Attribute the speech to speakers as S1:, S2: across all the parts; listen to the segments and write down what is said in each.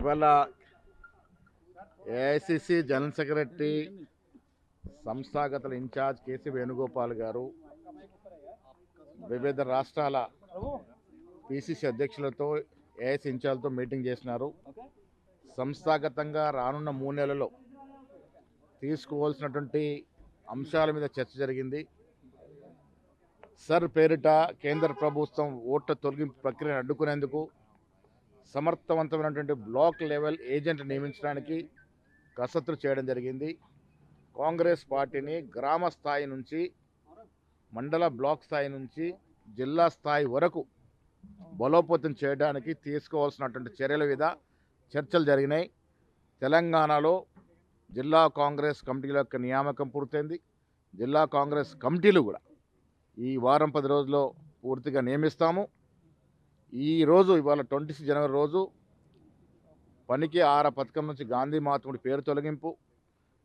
S1: ఇవాళ AICC general secretary సంస్థాగత incharge KC Venugopal గారు వివిధ రాష్ట్రాల పిసిసి అధ్యక్షులతో ఏఐసి ఇన్ఛార్జ్తో మీటింగ్ చేసినారు. సంస్థాగతంగా రానున్న 3 నెలల్లో తీసుకోవాల్సినటువంటి అంశాల మీద చర్చ జరిగింది. సర్ పేరిట కేంద్ర ప్రభుత్వం ఓట్ల తొలగింపు ప్రక్రియను అడ్డుకునేందుకు సమర్థవంతమైనటువంటి బ్లాక్ లెవెల్ ఏజెంట్ నియమించడానికి కసరత్తు చేయడం జరిగింది. కాంగ్రెస్ పార్టీని గ్రామ స్థాయి నుంచి మండల బ్లాక్ స్థాయి నుంచి జిల్లా స్థాయి వరకు బలోపేతం చేయడానికి తీసుకోవాల్సినటువంటి చర్యల మీద చర్చలు జరిగినాయి. తెలంగాణలో జిల్లా కాంగ్రెస్ కమిటీల యొక్క నియామకం పూర్తయింది. జిల్లా కాంగ్రెస్ కమిటీలు కూడా ఈ వారం 10 రోజుల్లో పూర్తిగా నియమిస్తాము. ఇవాళ 26 జనవరి రోజు పనికి ఆర పథకం నుంచి గాంధీ మహాత్ముడి పేరు తొలగింపు,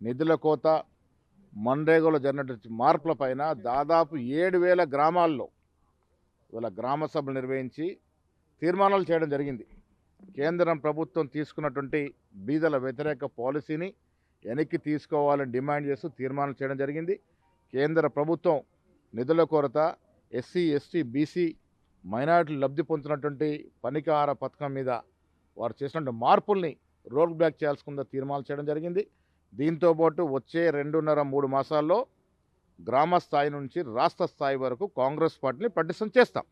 S1: నిధుల కోత, మన్రేగాలో జరిగినటువంటి మార్పుల పైన దాదాపు 7,000 గ్రామాల్లో ఇవాళ గ్రామ సభలు నిర్వహించి తీర్మానాలు చేయడం జరిగింది. కేంద్రం ప్రభుత్వం తీసుకున్నటువంటి బీదల వ్యతిరేక పాలసీని వెనక్కి తీసుకోవాలని డిమాండ్ చేస్తూ తీర్మానాలు చేయడం జరిగింది. కేంద్ర ప్రభుత్వం నిధుల కొరత, ఎస్సీ ఎస్టీ బీసీ మైనారిటీలు లబ్ధి పొందుతున్నటువంటి పనికి ఆహార పథకం మీద వారు చేసినటువంటి మార్పుల్ని రోల్ బ్యాక్ చేయాల్సిందో తీర్మానాలు చేయడం జరిగింది. దీంతోపాటు వచ్చే 2.5-3 మాసాల్లో గ్రామ స్థాయి నుంచి రాష్ట్ర స్థాయి వరకు కాంగ్రెస్ పార్టీని పటిష్టం చేస్తాం.